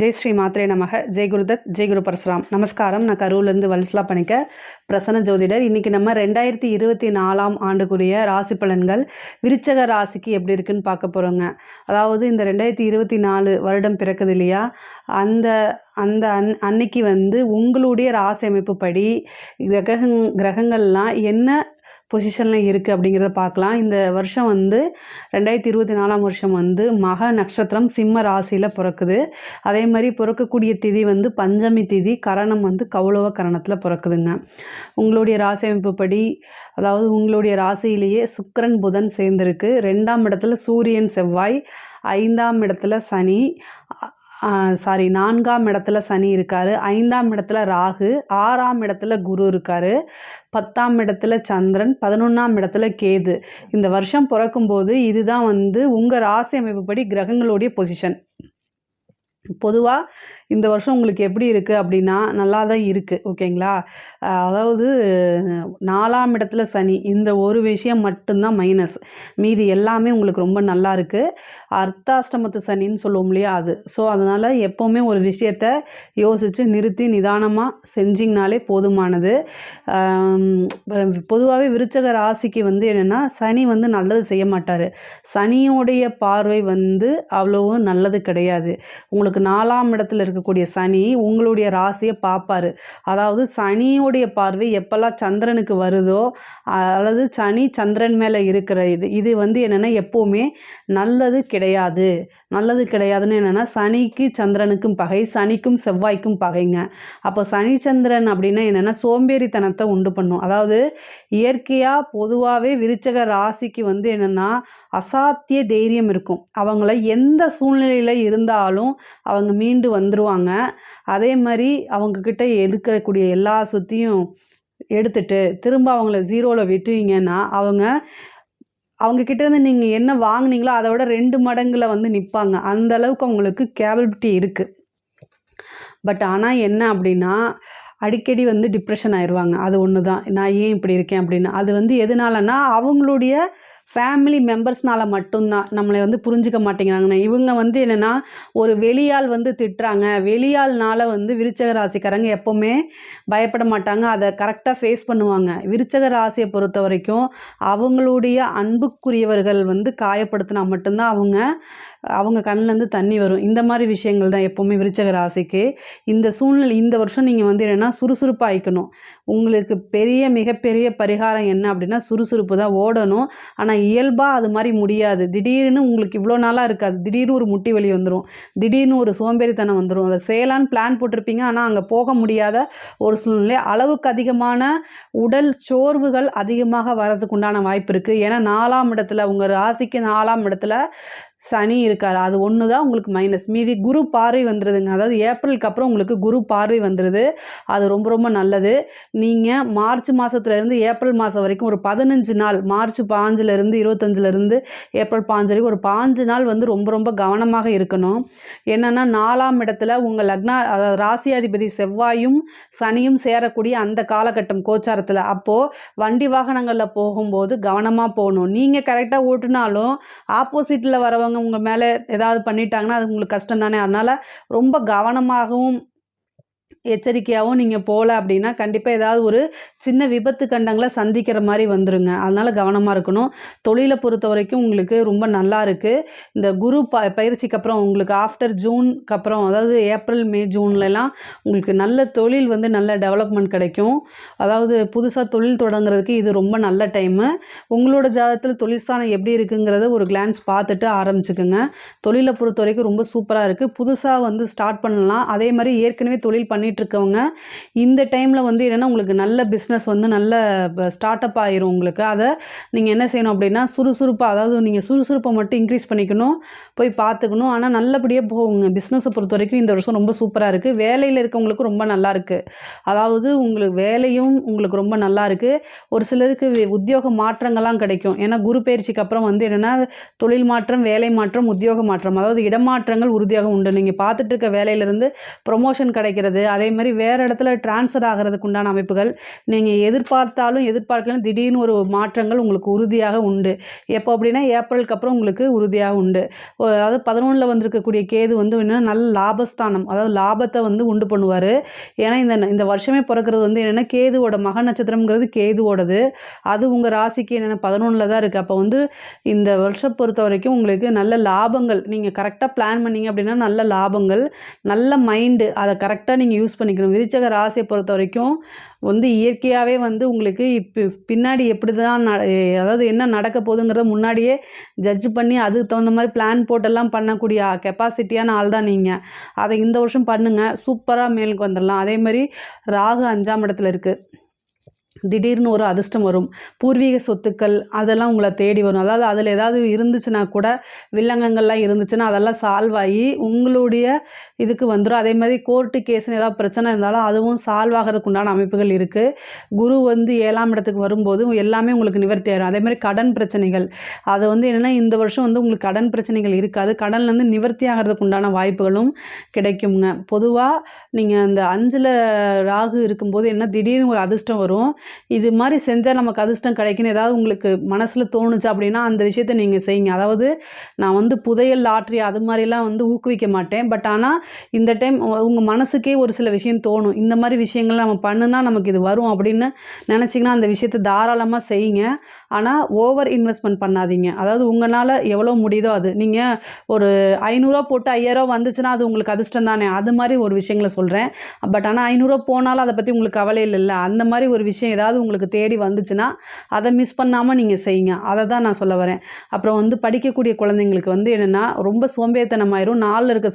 ஜெய் ஸ்ரீ மாத்ரே நமக. ஜெய் குருதத், ஜெய் குரு பரசுராம். நமஸ்காரம். நான் கரூர்லேருந்து வல்சலா பண்ணிக்க பிரசன்ன ஜோதிடர். இன்றைக்கி நம்ம 2024 ஆண்டுக்குரிய ராசி பலன்கள் விருச்சக ராசிக்கு எப்படி இருக்குன்னு பார்க்க போகிறோங்க. அதாவது இந்த 2024 வருடம் பிறக்குது இல்லையா, அந்த அந்த அன்னைக்கு உங்களுடைய ராசி அமைப்பு படி கிரகங்கள்லாம் என்ன பொசிஷனில் இருக்குது அப்படிங்கிறத பார்க்கலாம். இந்த வருஷம் 2024 வருஷம் மக நட்சத்திரம் சிம்ம ராசியில் பிறக்குது. அதே மாதிரி பிறக்கக்கூடிய திதி பஞ்சமி திதி, கரணம் கௌளவ கரணத்தில் பிறக்குதுங்க. உங்களுடைய ராசி அமைப்பு படி, அதாவது உங்களுடைய ராசியிலேயே சுக்கிரன் புதன் சேர்ந்துருக்கு. 2ஆம் இடத்துல சூரியன் செவ்வாய், 5ஆம் இடத்துல சனி, 4ஆம் இடத்துல சனி இருக்கார், 5ஆம் இடத்துல ராகு, 6ஆம் இடத்துல குரு இருக்கார், 10ஆம் இடத்துல சந்திரன், 11ஆம் இடத்துல கேது. இந்த வருஷம் பிறக்கும்போது இதுதான் உங்கள் ராசி அமைப்பு படி கிரகங்களுடைய பொசிஷன். பொதுவாக இந்த வருஷம் உங்களுக்கு எப்படி இருக்குது அப்படின்னா நல்லா தான் இருக்குது, ஓகேங்களா. அதாவது 4ஆம் இடத்துல சனி, இந்த ஒரு விஷயம் மட்டும்தான் மைனஸ். மீதி எல்லாமே உங்களுக்கு ரொம்ப நல்லா இருக்குது. அர்த்தாஷ்டமத்து சனின்னு சொல்லுவோம் இல்லையா, அது. ஸோ அதனால் எப்போவுமே ஒரு விஷயத்தை யோசித்து நிறுத்தி நிதானமாக செஞ்சிங்கனாலே போதுமானது. பொதுவாகவே விருச்சக ராசிக்கு என்னென்னா சனி நல்லது செய்ய மாட்டார். சனியோடைய பார்வை அவ்வளோ நல்லது கிடையாது. உங்களுக்கு 4ஆம் இடத்துல இருக்கக்கூடிய சனி உங்களுடைய ராசியை பார்ப்பார். அதாவது சனியோடைய பார்வை எப்போல்லாம் சந்திரனுக்கு வருதோ, அல்லது சனி சந்திரன் மேலே இருக்கிற இது என்னென்னா எப்போவுமே நல்லது கிடையாது. நல்லது கிடையாதுன்னு என்னென்னா சனிக்கு சந்திரனுக்கும் பகை, சனிக்கும் செவ்வாய்க்கும் பகைங்க. அப்போ சனி சந்திரன் அப்படின்னா என்னென்னா சோம்பேறித்தனத்தை உண்டு பண்ணும். அதாவது இயற்கையாக பொதுவாகவே விருச்சக ராசிக்கு என்னென்னா அசாத்திய தைரியம் இருக்கும். அவங்கள எந்த சூழ்நிலையில் இருந்தாலும் அவங்க மீண்டு வந்துடுவாங்க. அதே மாதிரி அவங்கக்கிட்ட இருக்கக்கூடிய எல்லா சொத்தையும் எடுத்துட்டு திரும்ப அவங்கள ஜீரோவில் விட்டுவீங்கன்னா அவங்கக்கிட்டேருந்து நீங்கள் என்ன வாங்கினீங்களோ அதை விட 2 மடங்கில் நிற்பாங்க. அந்த அளவுக்கு அவங்களுக்கு கேபபிலிட்டி இருக்குது. பட் ஆனால் என்ன அப்படின்னா அடிக்கடி டிப்ரெஷன் ஆயிடுவாங்க. அது ஒன்று தான், நான் ஏன் இப்படி இருக்கேன் அப்படின்னு. அது எதனாலன்னா அவங்களுடைய ஃபேமிலி மெம்பர்ஸ்னால் மட்டும்தான். நம்மளை புரிஞ்சிக்க மாட்டேங்கிறாங்கண்ணா. இவங்க என்னென்னா ஒரு வெளியால் திட்டுறாங்க. வெளியால்னால விருச்சக ராசிக்காரங்க எப்போவுமே பயப்பட மாட்டாங்க. அதை கரெக்டாக ஃபேஸ் பண்ணுவாங்க. விருச்சக ராசியை பொறுத்த வரைக்கும் அவங்களுடைய அன்புக்குரியவர்கள் காயப்படுத்தினா மட்டும்தான் அவங்க கண்ணிலேருந்து தண்ணி வரும். இந்த மாதிரி விஷயங்கள் தான் எப்போவுமே விருச்சக ராசிக்கு. இந்த சூழ்நிலை இந்த வருஷம் நீங்கள் என்னென்னா சுறுசுறுப்பாக ஆயிக்கணும். உங்களுக்கு மிகப்பெரிய பரிகாரம் என்ன அப்படின்னா சுறுசுறுப்பு தான், ஓடணும். ஆனால் இயல்பாக அது மாதிரி முடியாது. திடீர்னு உங்களுக்கு இவ்வளோ நாளாக இருக்காது, திடீர்னு ஒரு முட்டி வலி வந்துடும், திடீர்னு ஒரு சோம்பேறித்தனம் வந்துடும். அதை செய்யலான்னு பிளான் போட்டிருப்பீங்க, ஆனால் அங்கே போக முடியாத ஒரு சூழ்நிலை. அளவுக்கு அதிகமான உடல் சோர்வுகள் அதிகமாக வர்றதுக்கு உண்டான வாய்ப்பு இருக்குது. ஏன்னா 4ஆம் இடத்துல உங்கள் ராசிக்கு 4ஆம் இடத்துல சனி இருக்கார். அது ஒன்று தான் உங்களுக்கு மைனஸ். மீதி குரு பார்வை வந்துடுதுங்க. அதாவது ஏப்ரலுக்கு அப்புறம் உங்களுக்கு குரு பார்வை வந்துடுது. அது ரொம்ப ரொம்ப நல்லது. நீங்கள் மார்ச் மாதத்துலேருந்து ஏப்ரல் மாதம் வரைக்கும் ஒரு 15 நாள், மார்ச் 5லேருந்து 25லேருந்து ஏப்ரல் 5 வரைக்கும் ஒரு 5 நாள் ரொம்ப ரொம்ப கவனமாக இருக்கணும். என்னென்னா 4ஆம் இடத்துல உங்கள் அதாவது ராசியாதிபதி செவ்வாயும் சனியும் சேரக்கூடிய அந்த காலகட்டம் கோச்சாரத்தில். அப்போது வண்டி வாகனங்களில் போகும்போது கவனமாக போகணும். நீங்கள் கரெக்டாக ஓட்டுனாலும் ஆப்போசிட்டில் வரவங்க உங்கள் மேலே ஏதாவது பண்ணிட்டாங்கன்னா அது உங்களுக்கு கஷ்டம் தானே. அதனால் ரொம்ப கவனமாகவும் எச்சரிக்கையாகவும் நீங்கள் போகல அப்படின்னா கண்டிப்பாக ஏதாவது ஒரு சின்ன விபத்து கண்டங்களை சந்திக்கிற மாதிரி வந்துடுங்க. அதனால் கவனமாக இருக்கணும். தொழிலை பொறுத்த வரைக்கும் உங்களுக்கு ரொம்ப நல்லா இருக்குது. இந்த குரு பயிற்சிக்கு அப்புறம் உங்களுக்கு ஆஃப்டர் ஜூனுக்கு அப்புறம், அதாவது ஏப்ரல் மே ஜூன்லலாம் உங்களுக்கு நல்ல தொழில் நல்ல டெவலப்மெண்ட் கிடைக்கும். அதாவது புதுசாக தொழில் தொடங்குறதுக்கு இது ரொம்ப நல்ல டைமு. உங்களோட ஜாதகத்தில் தொழில் ஸ்தானம் எப்படி இருக்குங்கிறத ஒரு கிளான்ஸ் பார்த்துட்டு ஆரம்பிச்சுக்குங்க. தொழிலை பொறுத்த வரைக்கும் ரொம்ப சூப்பராக இருக்குது. புதுசாக ஸ்டார்ட் பண்ணலாம். அதே மாதிரி ஏற்கனவே தொழில் இருக்கவங்க இந்த டைமில் என்னென்னா உங்களுக்கு நல்ல பிஸ்னஸ் நல்ல ஸ்டார்ட் அப் ஆயிரும் உங்களுக்கு. அதை நீங்கள் என்ன செய்யணும் அப்படின்னா சுறுசுறுப்பாக, அதாவது நீங்கள் சுறுசுறுப்பை மட்டும் இன்க்ரீஸ் பண்ணிக்கணும், போய் பார்த்துக்கணும். ஆனால் நல்லபடியாக போகுங்க. பிஸ்னஸை பொறுத்த வரைக்கும் இந்த வருஷம் ரொம்ப சூப்பராக இருக்குது. வேலையில் இருக்கவங்களுக்கு ரொம்ப நல்லா இருக்குது. அதாவது உங்களுக்கு வேலையும் உங்களுக்கு ரொம்ப நல்லா இருக்குது. ஒரு சிலருக்கு உத்தியோக மாற்றங்கள்லாம் கிடைக்கும். ஏன்னா குரு பயிற்சிக்கு அப்புறம் என்னென்னா தொழில் மாற்றம், வேலை மாற்றம், உத்தியோக மாற்றம், அதாவது இடமாற்றங்கள் உறுதியாக உண்டு. நீங்கள் பார்த்துட்டு இருக்க வேலையிலேருந்து ப்ரொமோஷன் கிடைக்கிறது, அதே அதே மாதிரி வேறு இடத்துல ட்ரான்ஸ்ஃபர் ஆகிறதுக்கு உண்டான அமைப்புகள், நீங்கள் எதிர்பார்த்தாலும் எதிர்பார்க்கலாம் திடீர்னு ஒரு மாற்றங்கள் உங்களுக்கு உறுதியாக உண்டு. எப்போ அப்படின்னா ஏப்ரலுக்கு அப்புறம் உங்களுக்கு உறுதியாக உண்டு. அதாவது 11ல் வந்திருக்கக்கூடிய கேது வந்து என்னென்னா நல்ல லாபஸ்தானம், அதாவது லாபத்தை வந்து உண்டு பண்ணுவார். ஏன்னா இந்த வருஷமே பிறக்கிறது வந்து என்னென்னா கேதுவோட மக நட்சத்திரம்ங்கிறது கேதுவோடது. அது உங்கள் ராசிக்கு என்னென்னா 11ல் தான் இருக்குது. அப்போ வந்து இந்த வருஷம் பொறுத்த வரைக்கும் உங்களுக்கு நல்ல லாபங்கள், நீங்கள் கரெக்டாக பிளான் பண்ணிங்க அப்படின்னா நல்ல லாபங்கள், நல்ல மைண்டு, அதை கரெக்டாக நீங்கள் யூஸ் பண்ணிக்கணும். விருச்சக ராசியை பொறுத்த வரைக்கும் வந்து இயற்கையாகவே வந்து உங்களுக்கு பின்னாடி எப்படி தான் அதாவது என்ன நடக்க போகுதுங்கிறத முன்னாடியே ஜட்ஜ் பண்ணி அதுக்கு தகுந்த மாதிரி பிளான் போட்டெல்லாம் பண்ணக்கூடிய கெப்பாசிட்டியான ஆள் தான் நீங்கள். அதை இந்த வருஷம் பண்ணுங்கள், சூப்பராக மேலுக்கு வந்துடலாம். அதே மாதிரி ராகு 5ஆம் இடத்துல இருக்குது. திடீர்னு ஒரு அதிர்ஷ்டம் வரும். பூர்வீக சொத்துக்கள் அதெல்லாம் உங்களை தேடி வரும். அதாவது அதில் ஏதாவது இருந்துச்சுன்னா கூட, வில்லங்கங்கள்லாம் இருந்துச்சுன்னா அதெல்லாம் சால்வ் ஆகி உங்களுடைய இதுக்கு வந்துடும். அதே மாதிரி கோர்ட்டு கேஸ்னு ஏதாவது பிரச்சனை இருந்தாலும் அதுவும் சால்வ் ஆகிறதுக்கு உண்டான அமைப்புகள் இருக்குது. குரு வந்து 7ஆம் இடத்துக்கு வரும்போது எல்லாமே உங்களுக்கு நிவர்த்தி ஆயிடும். அதே மாதிரி கடன் பிரச்சனைகள், அது வந்து என்னென்னா இந்த வருஷம் வந்து உங்களுக்கு கடன் பிரச்சனைகள் இருக்காது. கடன்லேருந்து நிவர்த்தி ஆகிறதுக்கு உண்டான வாய்ப்புகளும் கிடைக்குங்க. பொதுவாக நீங்கள் அந்த 5ல் ராகு இருக்கும்போது என்ன திடீர்னு ஒரு அதிர்ஷ்டம் வரும். இது மாதிரி செஞ்சால் நமக்கு அதிர்ஷ்டம் கிடைக்குன்னு ஏதாவது உங்களுக்கு மனசில் தோணுச்சு அப்படின்னா அந்த விஷயத்தை நீங்கள் செய்யுங்க. அதாவது நான் வந்து புதையல் லாட்ரி அது மாதிரிலாம் வந்து ஊக்குவிக்க மாட்டேன். பட் ஆனால் இந்த டைம் உங்கள் மனசுக்கே ஒரு சில விஷயம் தோணும், இந்த மாதிரி விஷயங்கள் நம்ம பண்ணுனா நமக்கு இது வரும் அப்படின்னு நினச்சிங்கன்னா அந்த விஷயத்தை தாராளமாக செய்யுங்க. ஆனால் ஓவர் இன்வெஸ்ட்மெண்ட் பண்ணாதீங்க. அதாவது உங்களால் எவ்வளோ முடியுதோ அது, நீங்கள் ஒரு 500 போட்டு 5000 வந்துச்சுன்னா அது உங்களுக்கு அதிர்ஷ்டம் தானே, அது மாதிரி ஒரு விஷயங்களை சொல்கிறேன். பட் ஆனால் 500 போனாலும் அதை பற்றி உங்களுக்கு கவலை இல்லைல்ல, அந்த மாதிரி ஒரு விஷயம் ஏதாவது உங்களுக்கு தேடி வந்துச்சுன்னா அதை மிஸ் பண்ணாமல் நீங்கள் செய்யுங்க. அதை தான் நான் சொல்ல வரேன். அப்புறம் வந்து படிக்கக்கூடிய குழந்தைங்களுக்கு வந்து என்னென்னா ரொம்ப சோம்பேறித்தனமாயிரும். 4ல் இருக்க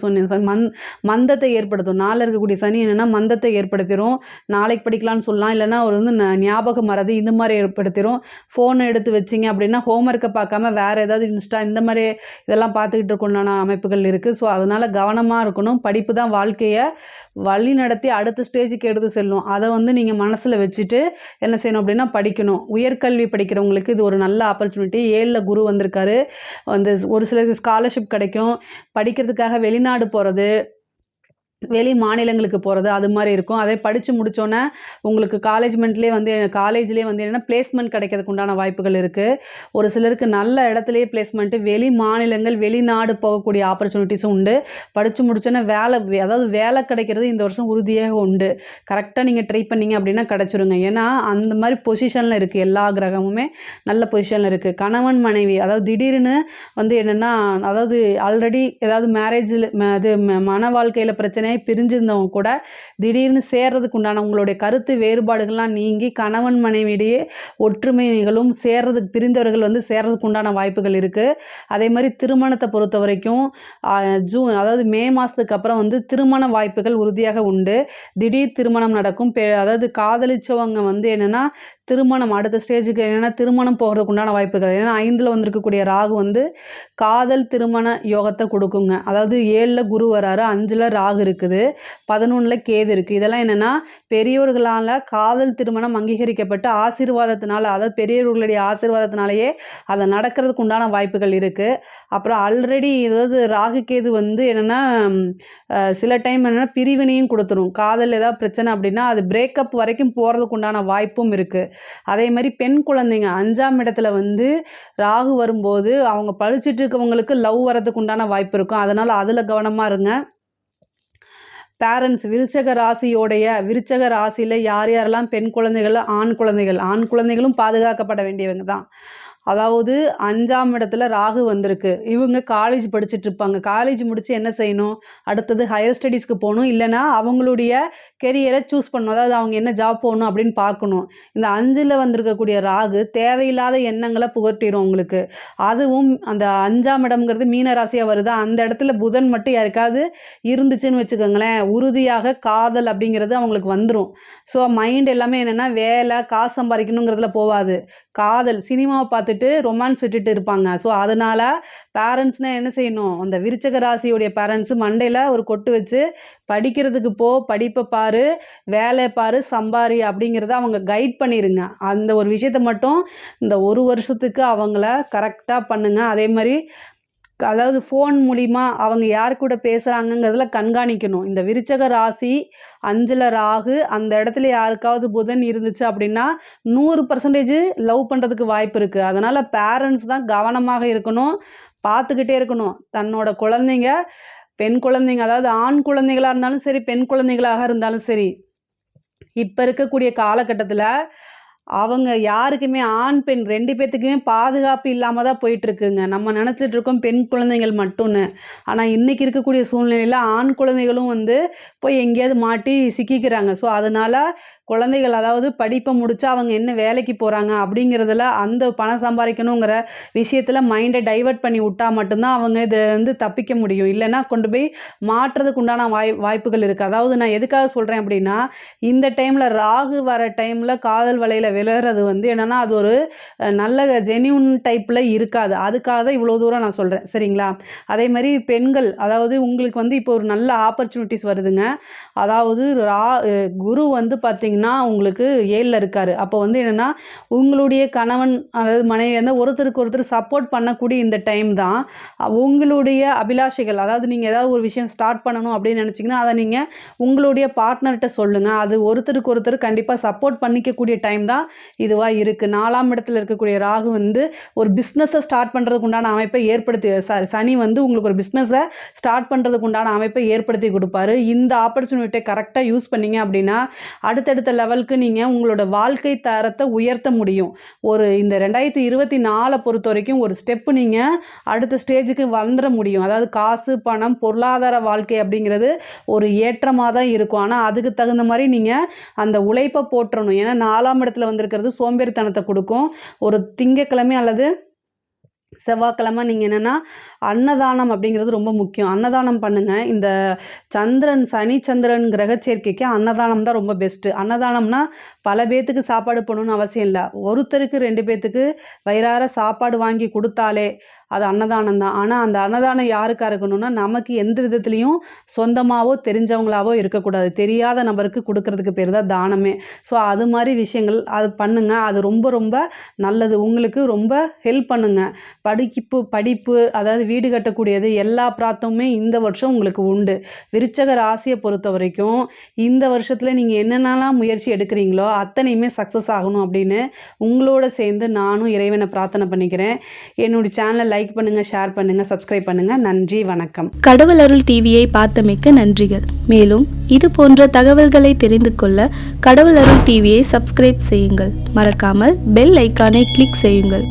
மந்தத்தை ஏற்படுத்தும். 4ல் இருக்கக்கூடிய சனி என்னென்னா மந்தத்தை ஏற்படுத்திடும். நாளைக்கு படிக்கலாம்னு சொல்லலாம், இல்லைனா ஒரு வந்து ஞாபக மறதி இந்த மாதிரி ஏற்படுத்திடும். ஃபோனை எடுத்து வச்சிங்க அப்படின்னா ஹோம்ஒர்க்கை பார்க்காம வேறு ஏதாவது இன்ஸ்டா இந்த மாதிரி இதெல்லாம் பார்த்துக்கிட்டு இருக்கணும்னா அமைப்புகள் இருக்குது. ஸோ அதனால் கவனமாக இருக்கணும். படிப்பு தான் வாழ்க்கையை வழி நடத்தி அடுத்த ஸ்டேஜுக்கு எடுத்து செல்லும். அதை வந்து நீங்கள் மனசில் வச்சுட்டு என்ன செய்யணும் அப்படின்னா படிக்கணும். உயர்கல்வி படிக்கிறவங்களுக்கு இது ஒரு நல்ல ஆப்பர்ச்சுனிட்டி. 7ல் குரு வந்திருக்காரு. வந்து ஒரு சிலருக்கு ஸ்காலர்ஷிப் கிடைக்கும். படிக்கிறதுக்காக வெளிநாடு போகிறது, வெளி மாநிலங்களுக்கு போகிறது அது மாதிரி இருக்கும். அதே படித்து முடித்தோன்னே உங்களுக்கு காலேஜ்லேயே வந்து என்னென்னா பிளேஸ்மெண்ட் கிடைக்கிறதுக்கு உண்டான வாய்ப்புகள் இருக்குது. ஒரு சிலருக்கு நல்ல இடத்துலையே பிளேஸ்மெண்ட்டு, வெளி மாநிலங்கள் வெளிநாடு போகக்கூடிய ஆப்பர்ச்சுனிட்டிஸும் உண்டு. படித்து முடித்தோன்னே அதாவது வேலை கிடைக்கிறது இந்த வருஷம் உறுதியாக உண்டு. கரெக்டாக நீங்கள் ட்ரை பண்ணிங்க அப்படின்னா கிடச்சிருங்க. ஏன்னா அந்த மாதிரி பொசிஷனில் இருக்குது, எல்லா கிரகமுமே நல்ல பொசிஷனில் இருக்குது. கணவன் மனைவி அதாவது திடீர்னு வந்து என்னென்னா, அதாவது ஆல்ரெடி ஏதாவது மேரேஜில் இது மன வாழ்க்கையில் பிரச்சனை பிரிஞ்சிருந்தவங்க கூட திடீர்னு சேர்றதுக்கு உண்டான உங்களுடைய கருத்து வேறுபாடுகள்லாம் நீங்கி கணவன் மனைவியிடையே ஒற்றுமை நிகழும். பிரிந்தவர்கள் வந்து சேர்றதுக்கு உண்டான வாய்ப்புகள் இருக்குது. அதே மாதிரி திருமணத்தை பொறுத்த வரைக்கும் அதாவது மே மாதத்துக்கு அப்புறம் வந்து திருமண வாய்ப்புகள் உறுதியாக உண்டு. திடீர் திருமணம் நடக்கும். அதாவது காதலிச்சவங்க வந்து என்னென்னா திருமணம் அடுத்த ஸ்டேஜுக்கு என்னென்னா திருமணம் போகிறதுக்கு உண்டான வாய்ப்புகள். ஏன்னா 5ல் வந்திருக்கக்கூடிய ராகு வந்து காதல் திருமண யோகத்தை கொடுக்குங்க. அதாவது 7ல் குரு வராரு, 5ல் ராகு இருக்குது, 11ல் கேது இருக்குது. இதெல்லாம் என்னென்னா பெரியோர்களால் காதல் திருமணம் அங்கீகரிக்கப்பட்ட ஆசீர்வாதத்தினால, அதாவது பெரியவர்களுடைய ஆசீர்வாதத்தினாலேயே அதை நடக்கிறதுக்கு உண்டான வாய்ப்புகள் இருக்குது. அப்புறம் ஆல்ரெடி ஏதாவது ராகு கேது வந்து என்னென்னா சில டைம் என்னென்னா பிரிவினையும் கொடுத்துரும். காதல் ஏதாவது பிரச்சனை அப்படின்னா அது பிரேக்கப் வரைக்கும் போகிறதுக்கு உண்டான வாய்ப்பும் இருக்குது. அதே மாதிரி பெண் குழந்தைங்க 5ஆம் இடத்துல வந்து ராகு வரும்போது அவங்க படிச்சுட்டு இருக்கவங்களுக்கு லவ் வரதுக்கு உண்டான வாய்ப்பு இருக்கும். அதனால் அதில் கவனமாக இருங்க. பேரண்ட்ஸ் விருச்சக ராசியில் யார் யாரெல்லாம் பெண் குழந்தைகள், ஆண் குழந்தைகளும் பாதுகாக்கப்பட வேண்டியவங்க தான். அதாவது 5ஆம் இடத்துல ராகு வந்திருக்கு. இவங்க காலேஜ் படிச்சுட்டு இருப்பாங்க. காலேஜ் முடித்து என்ன செய்யணும், அடுத்தது ஹையர் ஸ்டடீஸ்க்கு போகணும், இல்லைனா அவங்களுடைய கெரியரை சூஸ் பண்ணணும். அதாவது அவங்க என்ன ஜாப் போகணும் அப்படின்னு பார்க்கணும். இந்த 5ல் வந்திருக்கக்கூடிய ராகு தேவையில்லாத எண்ணங்களை புகட்டிடும் உங்களுக்கு. அதுவும் அந்த 5ஆம் இடம்ங்கிறது மீன ராசியாக வருது. அந்த இடத்துல புதன் மட்டும் யாருக்காவது இருந்துச்சுன்னு வச்சுக்கோங்களேன், உறுதியாக காதல் அப்படிங்கிறது அவங்களுக்கு வந்துடும். ஸோ மைண்ட் எல்லாமே என்னென்னா வேலை காசு சம்பாதிக்கணுங்கிறதுல போகாது. காதல் சினிமாவை பார்த்துட்டு ரொமான்ஸ் விட்டுட்டு இருப்பாங்க. ஸோ அதனால் பேரண்ட்ஸ்னால் என்ன செய்யணும், அந்த விருச்சக ராசியுடைய பேரண்ட்ஸு மண்டையில் ஒரு கொட்டு வச்சு படிக்கிறதுக்கு படிப்பை பாரு, வேலை பாரு, சம்பாரி அப்படிங்கிறத அவங்க கைட் பண்ணிடுங்க. அந்த ஒரு விஷயத்தை மட்டும் இந்த ஒரு வருஷத்துக்கு அவங்கள கரெக்டாக பண்ணுங்கள். அதே மாதிரி அதாவது ஃபோன் மூலிமா அவங்க யார் கூட பேசுகிறாங்கங்கிறதுல கண்காணிக்கணும். இந்த விருச்சக ராசி 5ல் ராகு, அந்த இடத்துல யாருக்காவது புதன் இருந்துச்சு அப்படின்னா 100% லவ் பண்ணுறதுக்கு வாய்ப்பு இருக்குது. அதனால் பேரண்ட்ஸ் தான் கவனமாக இருக்கணும், பார்த்துக்கிட்டே இருக்கணும். தன்னோட குழந்தைங்க, பெண் குழந்தைங்க, அதாவது ஆண் குழந்தைகளாக இருந்தாலும் சரி, பெண் குழந்தைகளாக இருந்தாலும் சரி, இப்போ இருக்கக்கூடிய காலகட்டத்தில் அவங்க யாருக்குமே ஆண் பெண் 2 பேத்துக்குமே பாதுகாப்பு இல்லாமல் தான் போயிட்டுருக்குங்க. நம்ம நினச்சிட்டு இருக்கோம் பெண் குழந்தைகள் மட்டும்னு. ஆனால் இன்றைக்கி இருக்கக்கூடிய சூழ்நிலையில் ஆண் குழந்தைகளும் வந்து போய் எங்கேயாவது மாட்டி சிக்கிக்கிறாங்க. ஸோ அதனால் குழந்தைகள், அதாவது படிப்பை முடித்தா அவங்க என்ன வேலைக்கு போகிறாங்க அப்படிங்கிறதுல, அந்த பணம் சம்பாதிக்கணுங்கிற விஷயத்தில் மைண்டை டைவர்ட் பண்ணி விட்டால் மட்டும்தான் அவங்க இதை வந்து தப்பிக்க முடியும். இல்லைன்னா கொண்டு போய் மாற்றுறதுக்கு உண்டான வாய்ப்புகள் இருக்குது. அதாவது நான் எதுக்காக சொல்கிறேன் அப்படின்னா, இந்த டைமில் ராகு வர டைமில் காதல் வலையில் விழுறது வந்து என்னென்னா, அது ஒரு நல்ல ஜென்யூன் டைப்பில் இருக்காது. அதுக்காக தான் இவ்வளோ தூரம் நான் சொல்கிறேன், சரிங்களா? அதே மாதிரி பெண்கள், அதாவது உங்களுக்கு வந்து இப்போ ஒரு நல்ல ஆப்பர்ச்சுனிட்டிஸ் வருதுங்க. அதாவது குரு வந்து பார்த்திங்கன்னா உங்களுக்கு 7ல் இருக்கார். அப்போ வந்து என்னென்னா, உங்களுடைய கணவன் அதாவது மனைவி வந்து ஒருத்தருக்கு ஒருத்தர் சப்போர்ட் பண்ணக்கூடிய இந்த டைம் தான். உங்களுடைய அபிலாஷைகள், அதாவது நீங்கள் ஏதாவது ஒரு விஷயம் ஸ்டார்ட் பண்ணணும் அப்படின்னு நினச்சிங்கன்னா, அதை நீங்கள் உங்களுடைய பார்ட்னர்கிட்ட சொல்லுங்கள். அது ஒருத்தருக்கு ஒருத்தர் கண்டிப்பாக சப்போர்ட் பண்ணிக்கக்கூடிய டைம் தான் இதுவாக இருக்குது. 4ஆம் இடத்துல இருக்கக்கூடிய ராகு வந்து ஒரு பிஸ்னஸை ஸ்டார்ட் பண்ணுறதுக்கு உண்டான அமைப்பை சனி வந்து உங்களுக்கு ஒரு பிஸ்னஸை ஸ்டார்ட் பண்ணுறதுக்கு உண்டான அமைப்பை ஏற்படுத்தி கொடுப்பாரு. இந்த ஆப்பர்ச்சுனிட்டியை கரெக்டாக யூஸ் பண்ணிங்க அப்படின்னா அடுத்தடுத்த லெவலுக்கு நீங்கள் உங்களோட வாழ்க்கை தரத்தை உயர்த்த முடியும். இந்த 2024 பொறுத்த வரைக்கும் ஒரு ஸ்டெப்பு நீங்கள் அடுத்த ஸ்டேஜுக்கு வந்துட முடியும். அதாவது காசு, பணம், பொருளாதார வாழ்க்கை அப்படிங்கிறது ஒரு ஏற்றமாக தான் இருக்கும். ஆனால் அதுக்கு தகுந்த மாதிரி நீங்கள் அந்த உழைப்பை போட்டுறணும். ஏன்னா 4ஆம் இடத்துல வந்திருக்கிறது சோம்பேறித்தனத்தை கொடுக்கும். ஒரு திங்கட்கிழமை அல்லது செவ்வாய்க்கிழமை நீங்கள் என்னென்னா அன்னதானம் அப்படிங்கிறது ரொம்ப முக்கியம். அன்னதானம் பண்ணுங்கள். இந்த சனி சந்திரன் கிரக சேர்க்கைக்கு அன்னதானம் தான் ரொம்ப பெஸ்ட்டு. அன்னதானம்னா பல பேத்துக்கு சாப்பாடு போடணும்னு அவசியம் இல்லை. ஒருத்தருக்கு 2 பேத்துக்கு வயிறார சாப்பாடு வாங்கி கொடுத்தாலே அது அன்னதானம் தான். ஆனால் அந்த அன்னதானம் யாருக்காக இருக்கணும்னா, நமக்கு எந்த விதத்துலேயும் சொந்தமாகவோ தெரிஞ்சவங்களாவோ இருக்கக்கூடாது. தெரியாத நபருக்கு கொடுக்கறதுக்கு பேர் தான் தானமே. ஸோ அது மாதிரி விஷயங்கள் அது பண்ணுங்கள். அது ரொம்ப ரொம்ப நல்லது. உங்களுக்கு ரொம்ப ஹெல்ப் பண்ணுங்க. படிப்பு, அதாவது வீடு கட்டக்கூடியது, எல்லா பிரார்த்தமுமே இந்த வருஷம் உங்களுக்கு உண்டு. விருச்சக ராசியை பொறுத்த வரைக்கும் இந்த வருஷத்தில் நீங்கள் என்னென்னலாம் முயற்சி எடுக்கிறீங்களோ அத்தனையுமே சக்ஸஸ் ஆகணும் அப்படின்னு உங்களோட சேர்ந்து நானும் இறைவனை பிரார்த்தனை பண்ணிக்கிறேன். என்னுடைய சேனலை லைக் பண்ணுங்க, ஷேர் பண்ணுங்க, சப்ஸ்கிரைப் பண்ணுங்க. நன்றி, வணக்கம். கடவுள் அருள் டிவியை பார்த்தமைக்கு நன்றிகள். மேலும் இது போன்ற தகவல்களை தெரிந்து கொள்ள கடவுள் அருள் டிவியை சப்ஸ்கிரைப் செய்யுங்கள். மறக்காமல் பெல் ஐக்கானை கிளிக் செய்யுங்கள்.